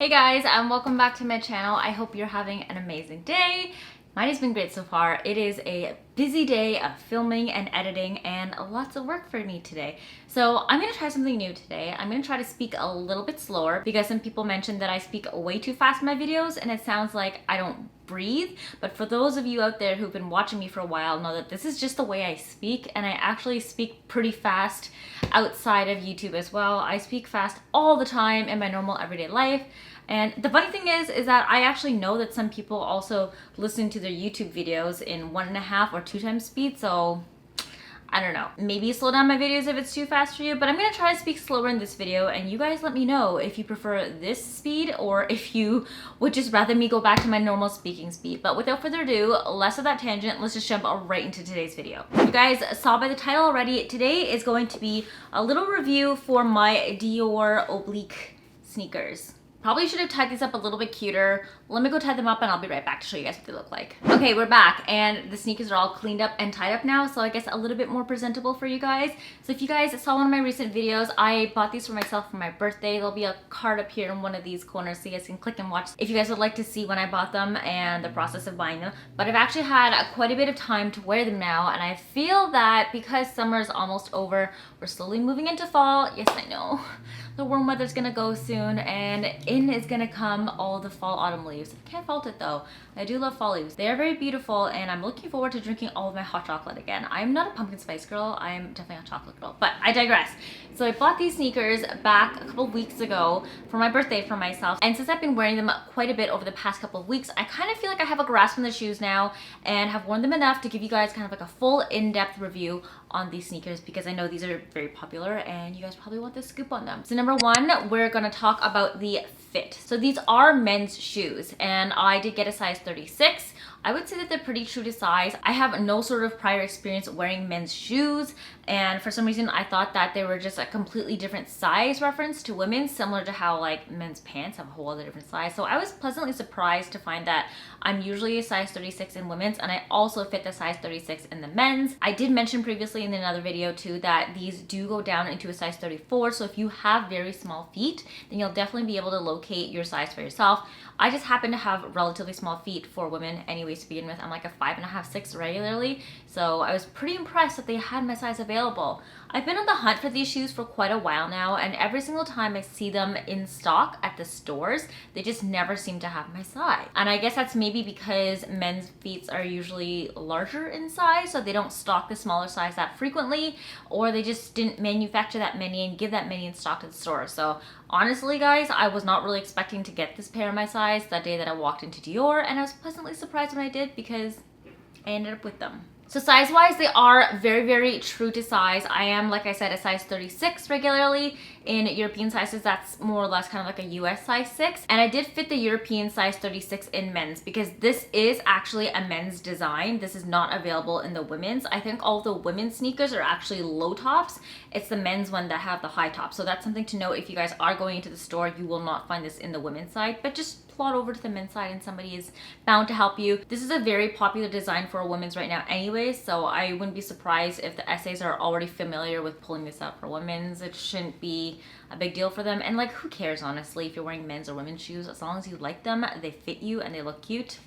Hey guys, and welcome back to my channel. I hope you're having an amazing day. Mine has been great so far. It is a busy day of filming and editing and lots of work for me today. So I'm gonna try something new today. I'm gonna try to speak a little bit slower because some people mentioned that I speak way too fast in my videos and it sounds like I don't breathe. But for those of you out there who've been watching me for a while know that this is just the way I speak, and I actually speak pretty fast outside of YouTube as well. I speak fast all the time in my normal everyday life. And the funny thing is that I actually know that some people also listen to their YouTube videos in 1.5 or 2 times speed, so I don't know. Maybe slow down my videos if it's too fast for you, but I'm gonna try to speak slower in this video, and you guys let me know if you prefer this speed or if you would just rather me go back to my normal speaking speed. But without further ado, less of that tangent, let's just jump right into today's video. You guys saw by the title already, today is going to be a little review for my Dior Oblique sneakers. Probably should have tied these up a little bit cuter. Let me go tie them up and I'll be right back to show you guys what they look like. Okay, we're back and the sneakers are all cleaned up and tied up now, so I guess a little bit more presentable for you guys. So if you guys saw one of my recent videos, I bought these for myself for my birthday. There'll be a card up here in one of these corners so you guys can click and watch if you guys would like to see when I bought them and the process of buying them. But I've actually had quite a bit of time to wear them now, and I feel that because summer is almost over, we're slowly moving into fall. Yes, I know. The warm weather's gonna go soon, and in is gonna come all the fall autumn leaves. Can't fault it though. I do love fall leaves. They are very beautiful, and I'm looking forward to drinking all of my hot chocolate again. I'm not a pumpkin spice girl. I'm definitely a chocolate girl, but I digress. So I bought these sneakers back a couple of weeks ago for my birthday for myself, and since I've been wearing them quite a bit over the past couple of weeks, I kind of feel like I have a grasp on the shoes now and have worn them enough to give you guys kind of like a full in-depth review on these sneakers, because I know these are very popular and you guys probably want the scoop on them. So number one, we're gonna talk about the fit. So these are men's shoes, and I did get a size 36. I would say that they're pretty true to size. I have no sort of prior experience wearing men's shoes, and for some reason I thought that they were just a completely different size reference to women's, similar to how like men's pants have a whole other different size. So I was pleasantly surprised to find that I'm usually a size 36 in women's, and I also fit the size 36 in the men's. I did mention previously in another video too that these do go down into a size 34, so if you have very small feet, then you'll definitely be able to locate your size for yourself. I just happen to have relatively small feet for women anyways to begin with. I'm like a 5.5, 6 regularly, so I was pretty impressed that they had my size available. I've been on the hunt for these shoes for quite a while now, and every single time I see them in stock at the stores, they just never seem to have my size. And I guess that's maybe because men's feet are usually larger in size, so they don't stock the smaller size that frequently, or they just didn't manufacture that many and give that many in stock to the store. So honestly guys, I was not really expecting to get this pair my size that day that I walked into Dior, and I was pleasantly surprised when I did because I ended up with them. So size-wise, they are very, very true to size. I am, like I said, a size 36 regularly. In European sizes, that's more or less kind of like a US size 6. And I did fit the European size 36 in men's because this is actually a men's design. This is not available in the women's. I think all the women's sneakers are actually low tops. It's the men's one that have the high top. So that's something to note. If you guys are going into the store, you will not find this in the women's side, but just plot over to the men's side and somebody is bound to help you. This is a very popular design for a women's right now anyway, so I wouldn't be surprised if the essays are already familiar with pulling this out for women's. It shouldn't be a big deal for them, and like, who cares honestly if you're wearing men's or women's shoes, as long as you like them, they fit you and they look cute,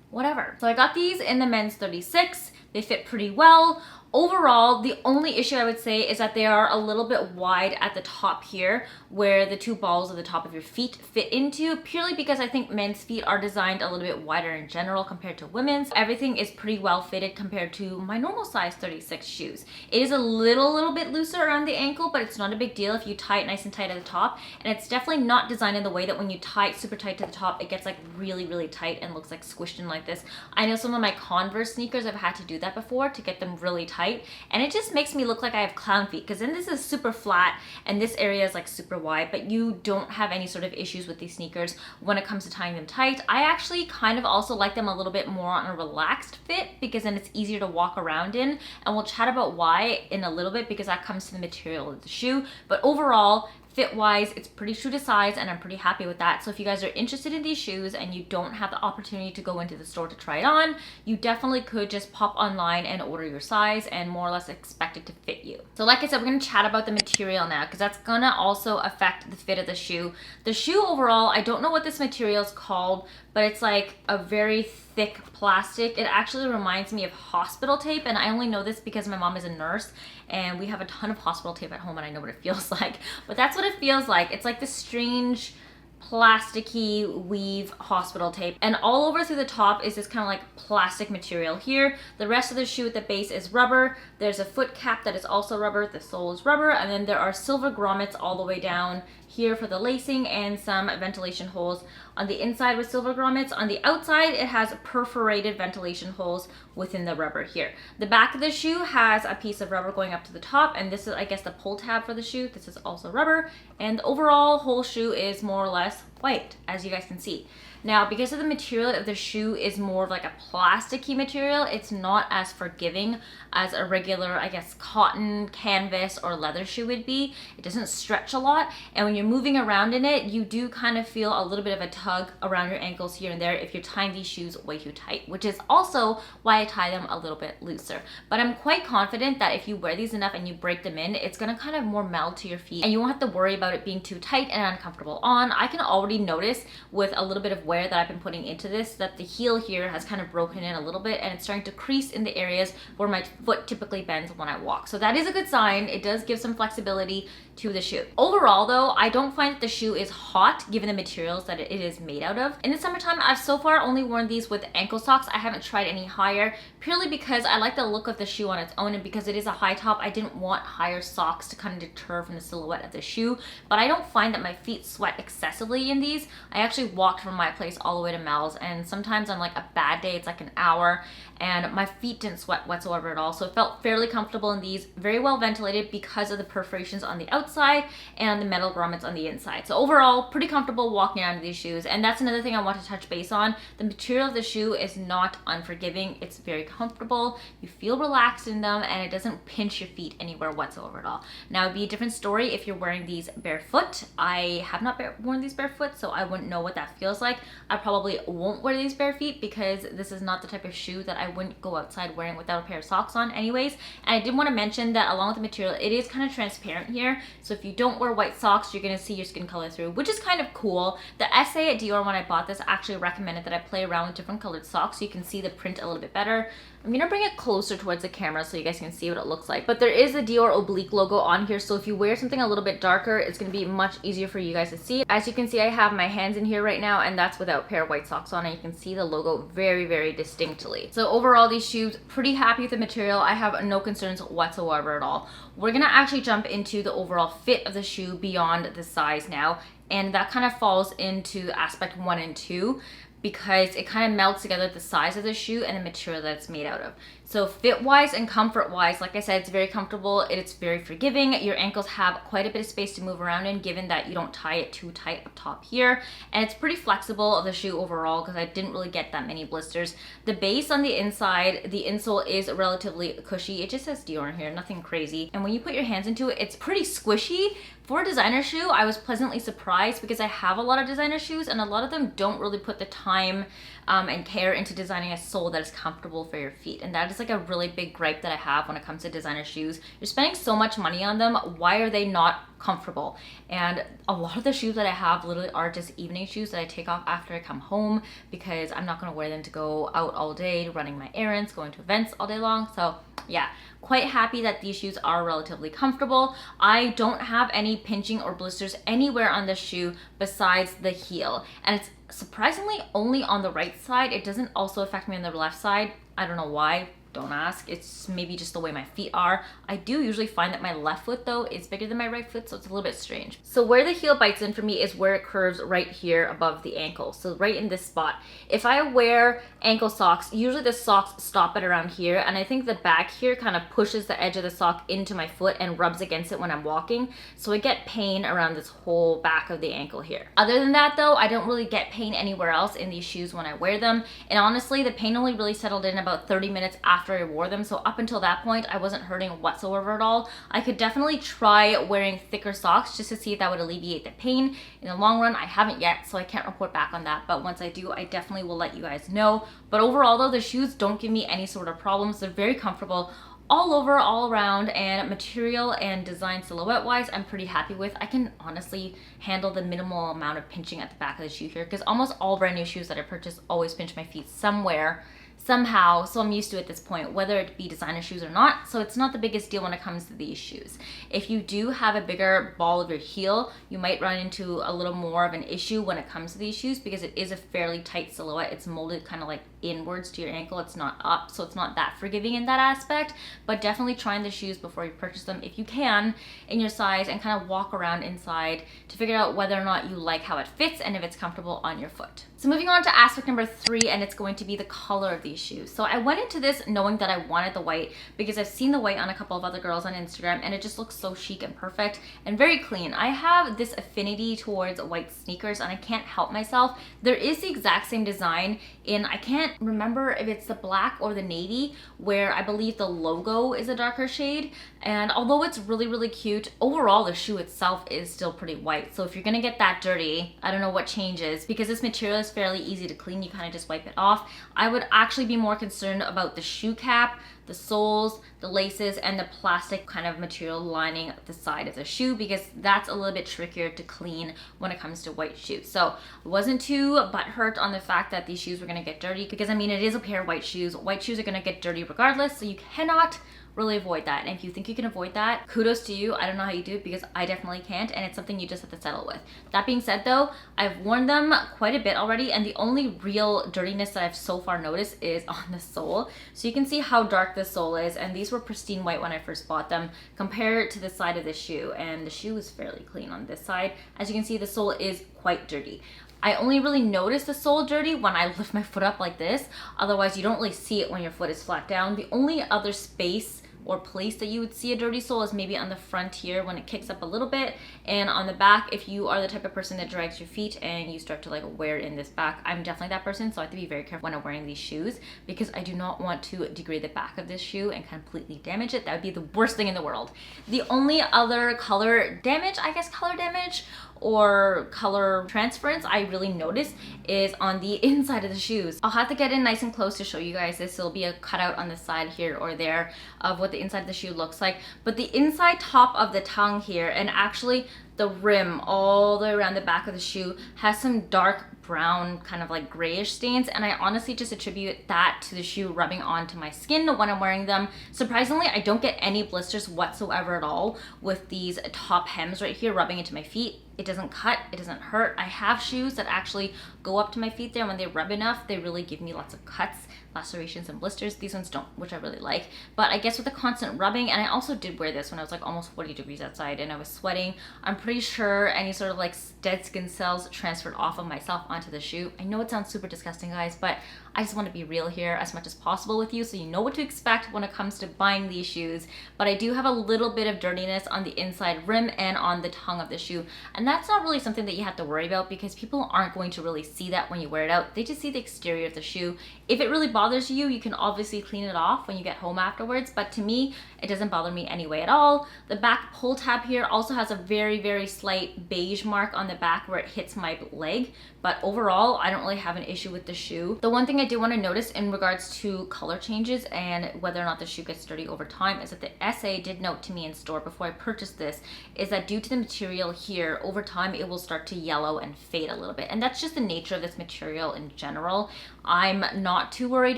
whatever. So I got these in the men's 36. They fit pretty well. Overall, the only issue I would say is that they are a little bit wide at the top here, where the two balls of the top of your feet fit into, purely because I think men's feet are designed a little bit wider in general compared to women's. Everything is pretty well fitted compared to my normal size 36 shoes. It is a little bit looser around the ankle, but it's not a big deal if you tie it nice and tight at the top. And it's definitely not designed in the way that when you tie it super tight to the top, it gets like really tight and looks like squished in like this. I know some of my Converse sneakers, I've had to do that before to get them really tight, and it just makes me look like I have clown feet, because then this is super flat and this area is like super wide, but you don't have any sort of issues with these sneakers when it comes to tying them tight. I actually kind of also like them a little bit more on a relaxed fit, because then it's easier to walk around in, and we'll chat about why in a little bit because that comes to the material of the shoe. But overall, Fit wise, it's pretty true to size and I'm pretty happy with that. So if you guys are interested in these shoes and you don't have the opportunity to go into the store to try it on, you definitely could just pop online and order your size and more or less expect it to fit you. So like I said, we're gonna chat about the material now because that's gonna also affect the fit of the shoe. The shoe overall, I don't know what this material is called, but it's like a very thick plastic. It actually reminds me of hospital tape, and I only know this because my mom is a nurse and we have a ton of hospital tape at home and I know what it feels like. But that's what it feels like. It's like this strange plasticky weave hospital tape, and all over through the top is this kind of like plastic material here. The rest of the shoe at the base is rubber. There's a foot cap that is also rubber. The sole is rubber, and then there are silver grommets all the way down here for the lacing and some ventilation holes on the inside with silver grommets. On the outside, it has perforated ventilation holes within the rubber here. The back of the shoe has a piece of rubber going up to the top, and this is, I guess, the pull tab for the shoe. This is also rubber, and the overall whole shoe is more or less white, as you guys can see. Now, because of the material of the shoe is more of like a plasticky material, it's not as forgiving as a regular, I guess, cotton, canvas, or leather shoe would be. It doesn't stretch a lot, and when you're moving around in it, you do kind of feel a little bit of a tug around your ankles here and there if you're tying these shoes way too tight, which is also why I tie them a little bit looser. But I'm quite confident that if you wear these enough and you break them in, it's gonna kind of more meld to your feet, and you won't have to worry about it being too tight and uncomfortable on. I can already notice with a little bit of wear that I've been putting into this that the heel here has kind of broken in a little bit, and it's starting to crease in the areas where my foot typically bends when I walk. So that is a good sign. It does give some flexibility to the shoe. Overall though, I don't find that the shoe is hot given the materials that it is made out of. In the summertime, I've so far only worn these with ankle socks. I haven't tried any higher, purely because I like the look of the shoe on its own, and because it is a high top, I didn't want higher socks to kind of deter from the silhouette of the shoe. But I don't find that my feet sweat excessively in these. I actually walked from my place all the way to Mel's, and sometimes on like a bad day, it's like an hour, and my feet didn't sweat whatsoever at all. So it felt fairly comfortable in these, very well ventilated because of the perforations on the outside and the metal grommets on the inside. So overall, pretty comfortable walking around in these shoes. And that's another thing I want to touch base on. The material of the shoe is not unforgiving. It's very comfortable. You feel relaxed in them, and it doesn't pinch your feet anywhere whatsoever at all. Now, it'd be a different story if you're wearing these barefoot. I have not worn these barefoot, so I wouldn't know what that feels like. I probably won't wear these bare feet because this is not the type of shoe that I wouldn't go outside wearing without a pair of socks on anyways. And I did want to mention that along with the material, it is kind of transparent here. So if you don't wear white socks, you're going to see your skin color through, which is kind of cool. The essay at Dior when I bought this actually recommended that I play around with different colored socks so you can see the print a little bit better. I'm gonna bring it closer towards the camera so you guys can see what it looks like. But there is the Dior Oblique logo on here, so if you wear something a little bit darker, it's gonna be much easier for you guys to see. As you can see, I have my hands in here right now, and that's without a pair of white socks on, and you can see the logo very, very distinctly. So overall, these shoes, pretty happy with the material. I have no concerns whatsoever at all. We're gonna actually jump into the overall fit of the shoe beyond the size now, and that kind of falls into aspect 1 and 2. Because it kind of melts together the size of the shoe and the material that it's made out of. So fit-wise and comfort-wise, like I said, it's very comfortable, it's very forgiving. Your ankles have quite a bit of space to move around in, given that you don't tie it too tight up top here. And it's pretty flexible of the shoe overall, because I didn't really get that many blisters. The base on the inside, the insole is relatively cushy. It just says Dior in here, nothing crazy. And when you put your hands into it, it's pretty squishy. For a designer shoe, I was pleasantly surprised because I have a lot of designer shoes and a lot of them don't really put the time and care into designing a sole that is comfortable for your feet. And that is like a really big gripe that I have when it comes to designer shoes. You're spending so much money on them, why are they not comfortable? And a lot of the shoes that I have literally are just evening shoes that I take off after I come home because I'm not gonna wear them to go out all day, running my errands, going to events all day long. So yeah, quite happy that these shoes are relatively comfortable. I don't have any pinching or blisters anywhere on the shoe besides the heel. And it's surprisingly only on the right side. It doesn't also affect me on the left side. I don't know why. Don't ask. It's maybe just the way my feet are. I do usually find that my left foot though is bigger than my right foot, so it's a little bit strange. So where the heel bites in for me is where it curves right here above the ankle. So right in this spot. If I wear ankle socks, usually the socks stop at around here, and I think the back here kind of pushes the edge of the sock into my foot and rubs against it when I'm walking. So I get pain around this whole back of the ankle here. Other than that though, I don't really get pain anywhere else in these shoes when I wear them. And honestly, the pain only really settled in about 30 minutes after after I wore them. So up until that point, I wasn't hurting whatsoever at all. I could definitely try wearing thicker socks just to see if that would alleviate the pain. In the long run, I haven't yet, so I can't report back on that. But once I do, I definitely will let you guys know. But overall though, the shoes don't give me any sort of problems. They're very comfortable all over, all around, and material and design silhouette wise, I'm pretty happy with. I can honestly handle the minimal amount of pinching at the back of the shoe here, because almost all brand new shoes that I purchase always pinch my feet somewhere, somehow, so I'm used to it at this point, whether it be designer shoes or not. So it's not the biggest deal when it comes to these shoes. If you do have a bigger ball of your heel, you might run into a little more of an issue when it comes to these shoes, because it is a fairly tight silhouette. It's molded kind of like inwards to your ankle. It's not up, so it's not that forgiving in that aspect. But definitely try on the shoes before you purchase them if you can, in your size, and kind of walk around inside to figure out whether or not you like how it fits and if it's comfortable on your foot. So moving on to aspect number 3, and it's going to be the color of these shoes. So I went into this knowing that I wanted the white, because I've seen the white on a couple of other girls on Instagram, and it just looks so chic and perfect and very clean. I have this affinity towards white sneakers, and I can't help myself. There is the exact same design in, I can't remember if it's the black or the navy, where I believe the logo is a darker shade. And although it's really, really cute, overall the shoe itself is still pretty white. So if you're gonna get that dirty, I don't know what changes, because this material is fairly easy to clean. You kind of just wipe it off. I would actually be more concerned about the shoe cap, the soles, the laces, and the plastic kind of material lining the side of the shoe, because that's a little bit trickier to clean when it comes to white shoes. So I wasn't too butthurt on the fact that these shoes were gonna get dirty, because I mean, it is a pair of white shoes. White shoes are gonna get dirty regardless, so you cannot really avoid that. And if you think you can avoid that, kudos to you. I don't know how you do it, because I definitely can't, and it's something you just have to settle with. That being said though, I've worn them quite a bit already, and the only real dirtiness that I've so far noticed is on the sole. So you can see how dark the sole is, and these were pristine white when I first bought them, compared to the side of the shoe, and the shoe is fairly clean on this side. As you can see, the sole is quite dirty. I only really notice the sole dirty when I lift my foot up like this. Otherwise, you don't really see it when your foot is flat down. The only other space or place that you would see a dirty sole is maybe on the front here when it kicks up a little bit, and on the back if you are the type of person that drags your feet and you start to like wear in this back. I'm definitely that person, so I have to be very careful when I'm wearing these shoes, because I do not want to degrade the back of this shoe and completely damage it. That would be the worst thing in the world. The only other color damage, I guess color damage or color transference I really notice is on the inside of the shoes. I'll have to get in nice and close to show you guys this. There'll be a cutout on the side here or there of what the inside of the shoe looks like. But the inside top of the tongue here, and actually the rim all the way around the back of the shoe, has some dark brown kind of like grayish stains, and I honestly just attribute that to the shoe rubbing onto my skin when I'm wearing them. Surprisingly, I don't get any blisters whatsoever at all with these top hems right here rubbing into my feet. It doesn't cut, it doesn't hurt. I have shoes that actually go up to my feet there, when they rub enough, they really give me lots of cuts, lacerations, and blisters. These ones don't, which I really like. But I guess with the constant rubbing, and I also did wear this when I was like almost 40 degrees outside and I was sweating, I'm pretty sure any sort of like dead skin cells transferred off of myself onto the shoe. I know it sounds super disgusting, guys, but I just want to be real here as much as possible with you, so you know what to expect when it comes to buying these shoes. But I do have a little bit of dirtiness on the inside rim and on the tongue of the shoe, and that's not really something that you have to worry about, because people aren't going to really see that when you wear it out. They just see the exterior of the shoe. If it really bothers you, you can obviously clean it off when you get home afterwards, but to me, it doesn't bother me anyway at all. The back pull tab here also has a very, very slight beige mark on the back where it hits my leg, but overall, I don't really have an issue with the shoe. The one thing I do want to notice in regards to color changes and whether or not the shoe gets dirty over time is that the SA did note to me in store before I purchased this, is that due to the material here, over time it will start to yellow and fade a little bit. And that's just the nature of this material in general. I'm not too worried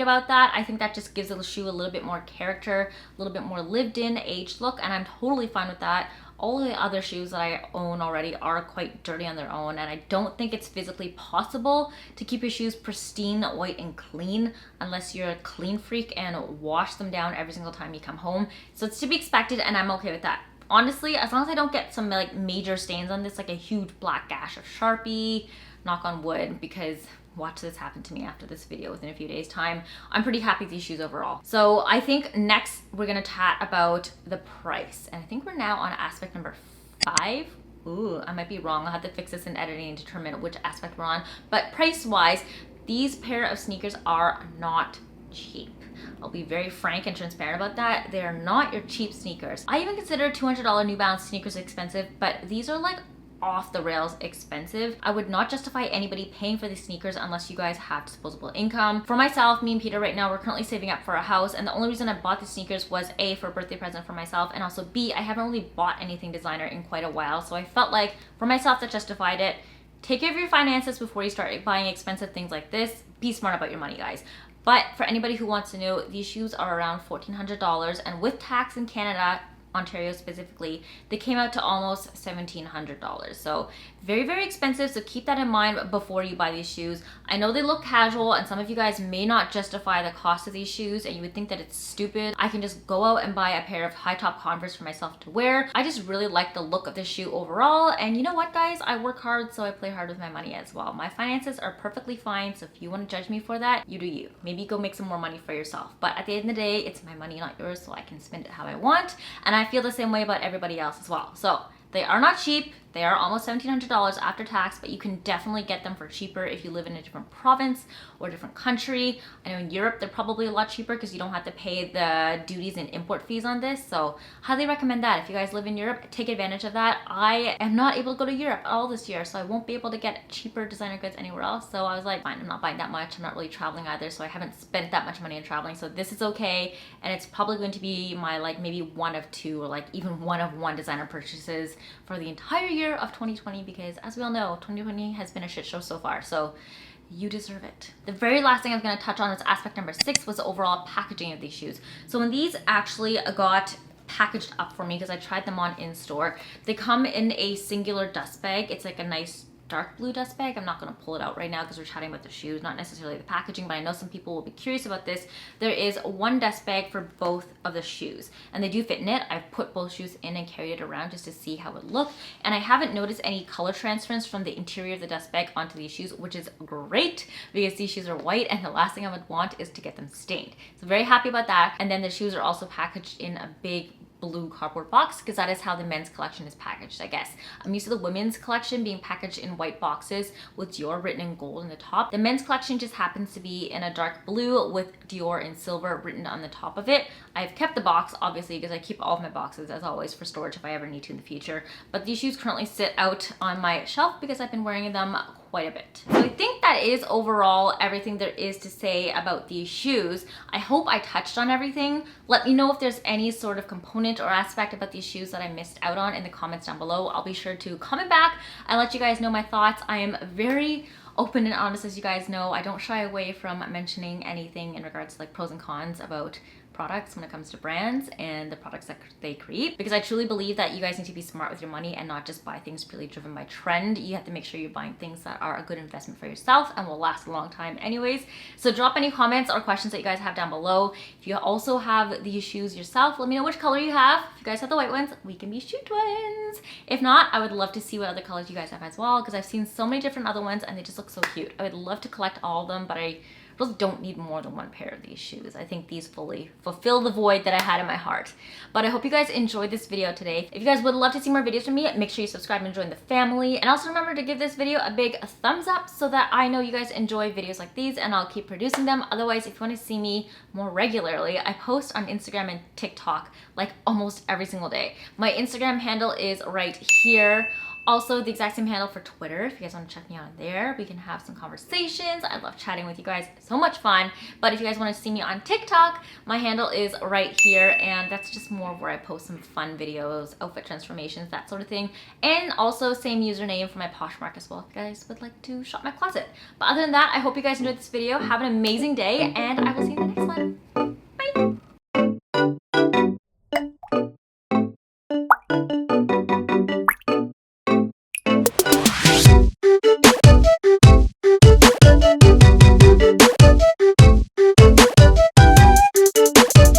about that. I think that just gives the shoe a little bit more character, a little bit more lived in, aged look, and I'm totally fine with that. All of the other shoes that I own already are quite dirty on their own, and I don't think it's physically possible to keep your shoes pristine, white, and clean unless you're a clean freak and wash them down every single time you come home. So it's to be expected, and I'm okay with that. Honestly, as long as I don't get some like major stains on this, like a huge black gash of Sharpie, knock on wood, because watch this happen to me after this video within a few days time, I'm pretty happy with these shoes overall. So I think next we're gonna chat about the price, and I think we're now on aspect number 5. Ooh, I might be wrong. I'll have to fix this in editing and determine which aspect we're on. But price wise, these pair of sneakers are not cheap. I'll be very frank and transparent about that. They are not your cheap sneakers. I even consider $200 New Balance sneakers expensive, but these are like off the rails expensive. I would not justify anybody paying for these sneakers unless you guys have disposable income. For myself, me and Peter right now, we're currently saving up for a house, and the only reason I bought these sneakers was A, for a birthday present for myself, and also B, I haven't really bought anything designer in quite a while, so I felt like for myself that justified it. Take care of your finances before you start buying expensive things like this. Be smart about your money, guys. But for anybody who wants to know, these shoes are around $1,400, and with tax in Canada, Ontario specifically, they came out to almost $1,700. So very, very expensive. So keep that in mind before you buy these shoes. I know they look casual, and some of you guys may not justify the cost of these shoes, and you would think that it's stupid. I can just go out and buy a pair of high top Converse for myself to wear. I just really like the look of the shoe overall. And you know what, guys? I work hard, so I play hard with my money as well. My finances are perfectly fine. So if you want to judge me for that, you do you. Maybe go make some more money for yourself. But at the end of the day, it's my money, not yours, so I can spend it how I want. And I feel the same way about everybody else as well. So they are not cheap. They are almost $1,700 after tax, but you can definitely get them for cheaper if you live in a different province or a different country. I know in Europe, they're probably a lot cheaper because you don't have to pay the duties and import fees on this. So highly recommend that. If you guys live in Europe, take advantage of that. I am not able to go to Europe all this year, so I won't be able to get cheaper designer goods anywhere else. So I was like, fine, I'm not buying that much. I'm not really traveling either, so I haven't spent that much money on traveling. So this is okay. And it's probably going to be my like maybe one of two or like even one of one designer purchases for the entire year of 2020, because as we all know, 2020 has been a shit show so far. So you deserve it. The very last thing I was going to touch on is aspect number 6, was the overall packaging of these shoes. So when these actually got packaged up for me, because I tried them on in store, they come in a singular dust bag. It's like a nice dark blue dust bag. I'm not going to pull it out right now because we're chatting about the shoes, not necessarily the packaging, but I know some people will be curious about this. There is one dust bag for both of the shoes, and they do fit in it. I've put both shoes in and carried it around just to see how it looked, and I haven't noticed any color transference from the interior of the dust bag onto these shoes, which is great because these shoes are white, and the last thing I would want is to get them stained. So very happy about that. And then the shoes are also packaged in a big blue cardboard box, because that is how the men's collection is packaged, I guess. I'm used to the women's collection being packaged in white boxes with Dior written in gold on the top. The men's collection just happens to be in a dark blue with Dior in silver written on the top of it. I've kept the box, obviously, because I keep all of my boxes, as always, for storage if I ever need to in the future. But these shoes currently sit out on my shelf because I've been wearing them quite a bit. So I think that is overall everything there is to say about these shoes. I hope I touched on everything. Let me know if there's any sort of component or aspect about these shoes that I missed out on in the comments down below. I'll be sure to comment back and let you guys know my thoughts. I am very open and honest, as you guys know. I don't shy away from mentioning anything in regards to like pros and cons about products when it comes to brands and the products that they create, because I truly believe that you guys need to be smart with your money and not just buy things purely driven by trend. You have to make sure you're buying things that are a good investment for yourself and will last a long time anyways. So drop any comments or questions that you guys have down below. If you also have these shoes yourself, let me know which color you have. If you guys have the white ones, we can be shoe twins. If not, I would love to see what other colors you guys have as well, because I've seen so many different other ones and they just look so cute. I would love to collect all of them, but I really don't need more than one pair of these shoes. I think these fully fulfill the void that I had in my heart. But I hope you guys enjoyed this video today. If you guys would love to see more videos from me, make sure you subscribe and join the family. And also remember to give this video a big thumbs up so that I know you guys enjoy videos like these and I'll keep producing them. Otherwise, if you want to see me more regularly, I post on Instagram and TikTok like almost every single day. My Instagram handle is right here. Also, the exact same handle for Twitter. If you guys want to check me out there, we can have some conversations. I love chatting with you guys. So much fun. But if you guys want to see me on TikTok, my handle is right here. And that's just more where I post some fun videos, outfit transformations, that sort of thing. And also same username for my Poshmark as well, if you guys would like to shop my closet. But other than that, I hope you guys enjoyed this video. Have an amazing day, and I will see you next time.